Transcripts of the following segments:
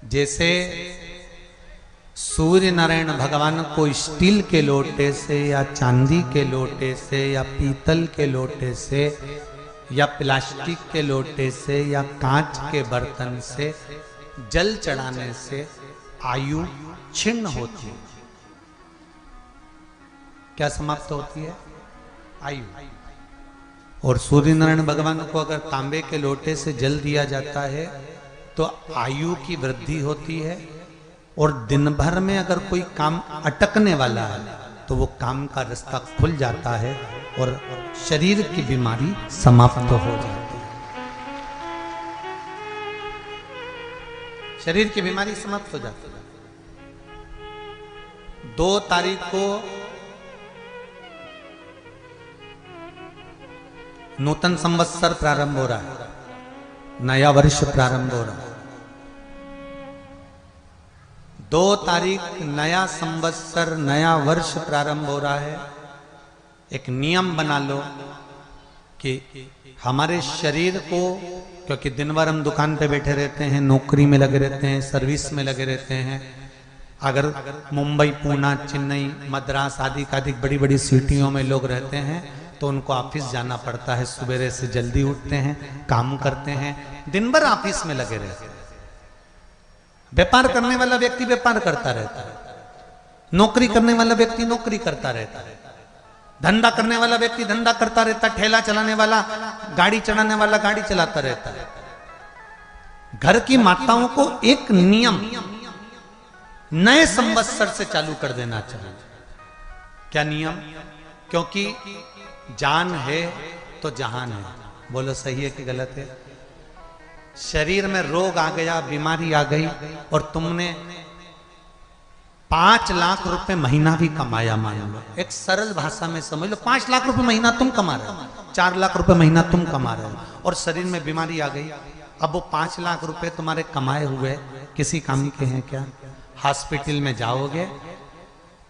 जैसे सूर्य नारायण भगवान को स्टील के लोटे से या चांदी के लोटे से या पीतल के लोटे से या प्लास्टिक के लोटे से या कांच के बर्तन से जल चढ़ाने से आयु छिन्न होती है। क्या समाप्त होती है? आयु। और सूर्य नारायण भगवान को अगर तांबे के लोटे से जल दिया जाता है तो आयु की वृद्धि होती है, और दिन भर में अगर कोई काम अटकने वाला है तो वो काम का रास्ता खुल जाता है और शरीर की बीमारी समाप्त हो जाती है। शरीर की बीमारी समाप्त हो जाती है। 2 तारीख को नूतन संवत्सर प्रारंभ हो रहा है, नया वर्ष प्रारंभ हो रहा है। 2 तारीख नया संवत्सर नया वर्ष प्रारंभ हो रहा है। एक नियम बना लो कि हमारे शरीर को, क्योंकि दिन भर हम दुकान पे बैठे रहते हैं, नौकरी में लगे रहते हैं, सर्विस में लगे रहते हैं। अगर मुंबई, पूना, चेन्नई, मद्रास आदि कादिक बड़ी बड़ी सिटियों में लोग रहते हैं तो उनको ऑफिस जाना पड़ता है। सवेरे से जल्दी उठते हैं, काम करते हैं, दिन भर ऑफिस में लगे रहते हैं। व्यापार करने वाला व्यक्ति व्यापार करता रहता है, नौकरी करने वाला व्यक्ति नौकरी करता रहता है, धंधा करने वाला व्यक्ति धंधा करता रहता है, ठेला चलाने वाला, गाड़ी चलाने वाला गाड़ी चलाता रहता है। घर की माताओं को एक नियम नए संवत्सर से चालू कर देना चाहिए। क्या नियम? क्योंकि जान है तो जहान है। बोलो सही है कि गलत है? शरीर में रोग आ गया, बीमारी आ गई, और तुमने 5 लाख रुपए महीना भी कमाया, मान लो, एक सरल भाषा में समझ लो, 5 लाख रुपए महीना तुम कमा रहे हो, 4 लाख रुपए महीना तुम कमा रहे हो, और शरीर में बीमारी आ गई। अब वो 5 लाख रुपए तुम्हारे कमाए हुए किसी काम के हैं क्या? हॉस्पिटल में जाओगे,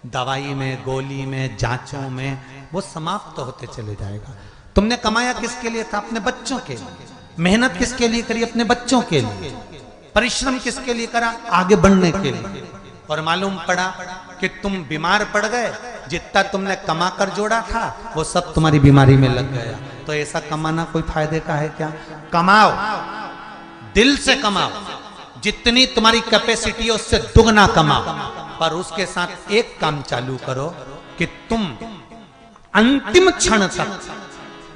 दवाई में, गोली में, जांचों में वो समाप्त होते चले जाएगा। तुमने कमाया किसके लिए था? अपने बच्चों के लिए। मेहनत किसके लिए करी? अपने बच्चों के लिए। परिश्रम किसके लिए करा? आगे बढ़ने के लिए। और मालूम पड़ा कि तुम बीमार पड़ गए, जितना तुमने कमा कर जोड़ा था वो सब तुम्हारी बीमारी में लग गया। तो ऐसा कमाना कोई फायदे का है क्या? कमाओ, दिल से कमाओ, जितनी तुम्हारी कैपेसिटी है उससे दुगना कमाओ, पर उसके साथ एक काम चालू करो कि तुम अंतिम क्षण तक,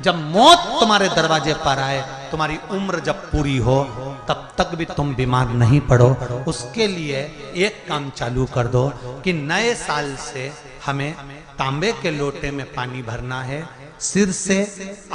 जब मौत तुम्हारे दरवाजे पर आए, तुम्हारी उम्र जब पूरी हो, तब तक भी तुम बीमार नहीं पड़ो। उसके लिए एक काम चालू कर दो कि नए साल से हमें तांबे के लोटे में पानी भरना है, सिर से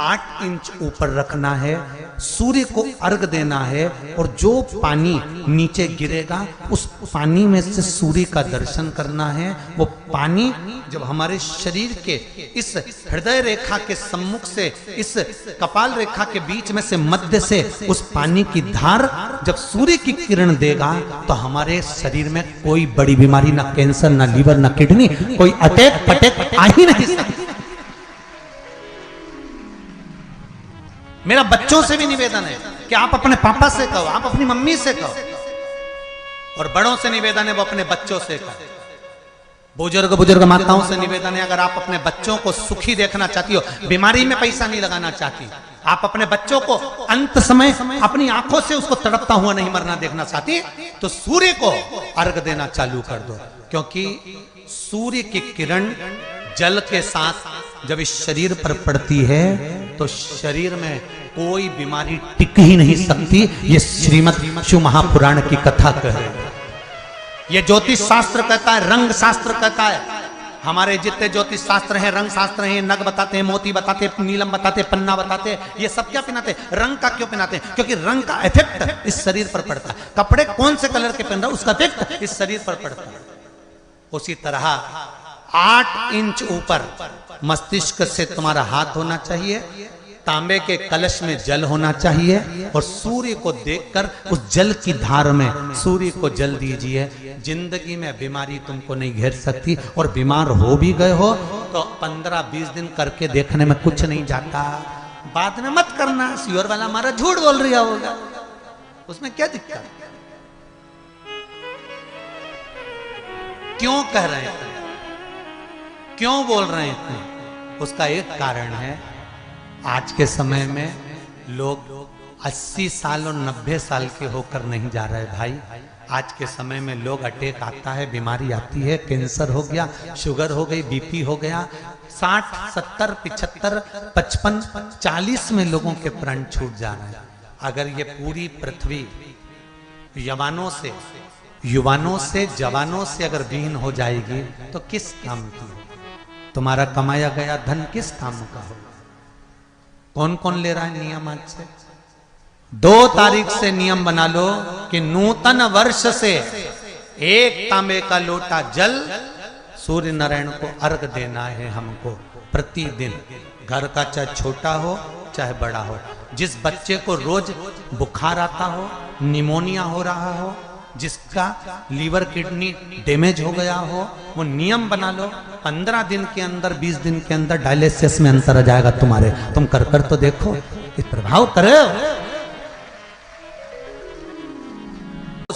8 इंच ऊपर रखना है, सूर्य को अर्घ देना है, और जो पानी नीचे गिरेगा उस पानी में से सूर्य का दर्शन करना है। वो पानी जब हमारे शरीर के इस हृदय रेखा के सम्मुख से, इस कपाल रेखा के बीच में से, मध्य से उस पानी की धार जब सूर्य की किरण देगा तो हमारे शरीर में कोई बड़ी बीमारी, ना कैंसर, ना लीवर, ना किडनी, कोई अटैक पटैक आ ही नहीं सकती। मेरा बच्चों से भी निवेदन है कि आप अपने पापा से कहो, आप अपनी मम्मी से कहो, और बड़ों से निवेदन है वो अपने बच्चों से कहो। बुजुर्ग माताओं से निवेदन है, अगर आप अपने बच्चों को सुखी देखना चाहती हो, बीमारी में पैसा नहीं लगाना चाहती, आप अपने बच्चों को अंत समय अपनी आंखों से उसको तड़पता हुआ नहीं मरना देखना चाहती, तो सूर्य को अर्घ देना चालू कर दो। क्योंकि सूर्य की किरण जल के साथ जब इस शरीर पर पड़ती है तो शरीर में कोई बीमारी टिक ही नहीं सकती। ये श्रीमद् शिव महापुराण की कथा कह रहे हैं। ये ज्योतिष शास्त्र कहता है, रंग शास्त्र कहता है। हमारे जितने ज्योतिष शास्त्र हैं, रंग शास्त्र हैं, नग बताते हैं, मोती बताते हैं, नीलम बताते हैं, पन्ना बताते हैं, ये सब क्या पहनाते हैं? रंग का क्यों पहनाते हैं? क्योंकि रंग का इफेक्ट इस शरीर पर पड़ता है। कपड़े कौन से कलर के पहन रहा है उसका इफेक्ट इस शरीर पर पड़ता है। उसी तरह 8 इंच ऊपर मस्तिष्क से तुम्हारा हाथ होना चाहिए, तांबे के कलश में जल होना चाहिए, और सूर्य को देखकर उस जल की धार में सूर्य को जल दीजिए। जिंदगी में बीमारी तुमको नहीं घेर सकती, और बीमार हो भी गए हो तो 15-20 दिन करके देखने में कुछ नहीं जाता। बाद में मत करना, श्योर वाला हमारा झूठ बोल रहा होगा, उसमें क्या दिक्कत। क्यों कह रहे हैं, क्यों बोल रहे हैं इतने? उसका एक कारण है, आज के समय में लोग 80 साल और 90 साल के होकर नहीं जा रहे भाई। आज के समय में लोग अटैक आता है, बीमारी आती है, कैंसर हो गया, शुगर हो गई, बीपी हो गया, 60, 70, 75, 55, 40 में लोगों के प्राण छूट जा रहे हैं। अगर ये पूरी पृथ्वी युवानों से जवानों से अगर विहीन हो जाएगी तो किस काम की? तुम्हारा कमाया गया धन किस काम का हो? कौन कौन ले रहा है नियम? आज से 2 तारीख से नियम बना लो कि नूतन वर्ष से 1 तांबे का लोटा जल सूर्य नारायण को अर्घ देना है हमको प्रतिदिन। घर का चाहे छोटा हो चाहे बड़ा हो, जिस बच्चे को रोज बुखार आता हो, निमोनिया हो रहा हो, जिसका लीवर किडनी डैमेज हो गया हो, वो नियम बना लो 15 दिन के अंदर 20 दिन के अंदर डायलिसिस में अंतर आ जाएगा तुम्हारे। तुम कर तो देखो, इस प्रभाव करो।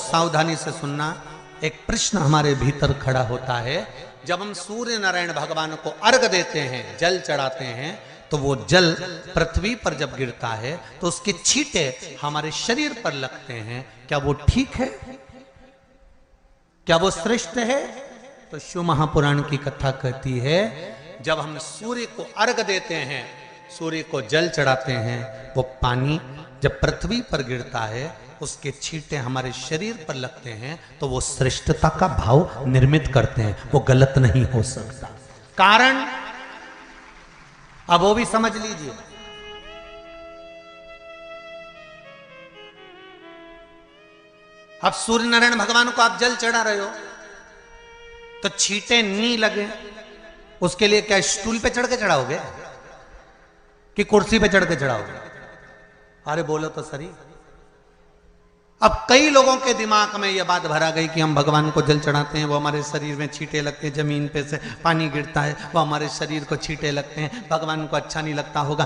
सावधानी से सुनना। एक प्रश्न हमारे भीतर खड़ा होता है, जब हम सूर्य नारायण भगवान को अर्घ देते हैं, जल चढ़ाते हैं, तो वो जल पृथ्वी पर जब गिरता है तो उसके छींटे हमारे शरीर पर लगते हैं। क्या वो ठीक है? क्या वो श्रेष्ठ है? तो शिव महापुराण की कथा कहती है, जब हम सूर्य को अर्घ देते हैं, सूर्य को जल चढ़ाते हैं, वो पानी जब पृथ्वी पर गिरता है, उसके छींटे हमारे शरीर पर लगते हैं, तो वो श्रेष्ठता का भाव निर्मित करते हैं। वो गलत नहीं हो सकता। कारण अब वो भी समझ लीजिए। अब सूर्य नारायण भगवान को आप जल चढ़ा रहे हो तो छींटे नहीं लगे, उसके लिए क्या स्टूल पे चढ़ के चढ़ाओगे कि कुर्सी पे चढ़ के चढ़ाओगे? अरे बोलो तो सही। अब कई लोगों के दिमाग में यह बात भरा गई कि हम भगवान को जल चढ़ाते हैं, वो हमारे शरीर में छींटे लगते हैं, जमीन पे से पानी गिरता है, वो हमारे शरीर को छींटे लगते हैं, भगवान को अच्छा नहीं लगता होगा।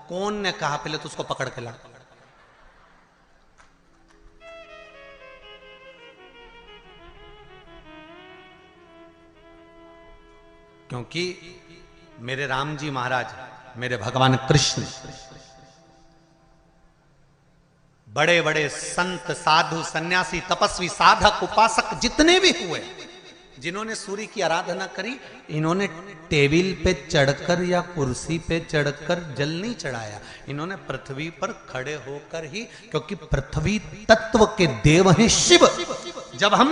कौन ने कहा? पहले तो उसको पकड़ के ला। क्योंकि मेरे राम जी महाराज, मेरे भगवान कृष्ण, बड़े बड़े संत, साधु, सन्यासी, तपस्वी, साधक, उपासक जितने भी हुए, जिन्होंने सूर्य की आराधना करी, इन्होंने टेबल पे चढ़कर या कुर्सी पे चढ़कर जल नहीं चढ़ाया। इन्होंने पृथ्वी पर खड़े होकर ही, क्योंकि पृथ्वी तत्व के देव हैं शिव। जब हम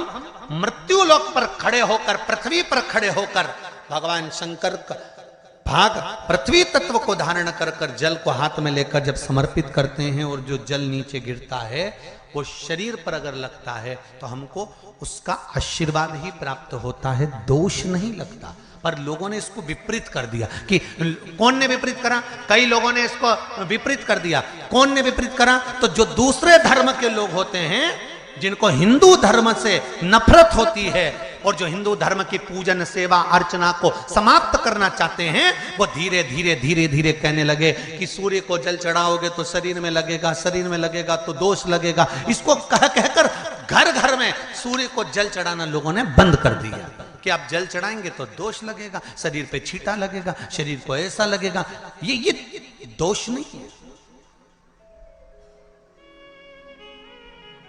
मृत्यु लोक पर खड़े होकर, पृथ्वी पर खड़े होकर भगवान शंकर का भाग पृथ्वी तत्व को धारण कर कर जल को हाथ में लेकर जब समर्पित करते हैं, और जो जल नीचे गिरता है वो शरीर पर अगर लगता है तो हमको उसका आशीर्वाद ही प्राप्त होता है, दोष नहीं लगता। पर लोगों ने इसको विपरीत कर दिया। कि कौन ने विपरीत करा? कई लोगों ने इसको विपरीत कर दिया। कौन ने विपरीत करा? तो जो दूसरे धर्म के लोग होते हैं, जिनको हिंदू धर्म से नफरत होती है और जो हिंदू धर्म की पूजन, सेवा, अर्चना को समाप्त करना चाहते हैं, वो धीरे धीरे धीरे धीरे कहने लगे कि सूर्य को जल चढ़ाओगे तो शरीर में लगेगा, शरीर में लगेगा तो दोष लगेगा। इसको कह कहकर घर घर में सूर्य को जल चढ़ाना लोगों ने बंद कर दिया कि आप जल चढ़ाएंगे तो दोष लगेगा, शरीर पे छींटा लगेगा, शरीर को ऐसा लगेगा। ये दोष नहीं है।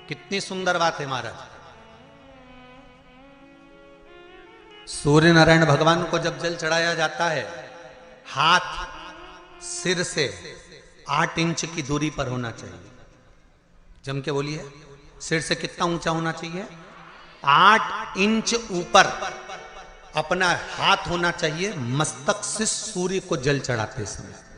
कितनी सुंदर बात है महाराज। सूर्य नारायण भगवान को जब जल चढ़ाया जाता है, हाथ सिर से 8 इंच की दूरी पर होना चाहिए। जम के बोलिए, सिर से कितना ऊंचा होना चाहिए? 8 इंच ऊपर अपना हाथ होना चाहिए मस्तक से सूर्य को जल चढ़ाते समय।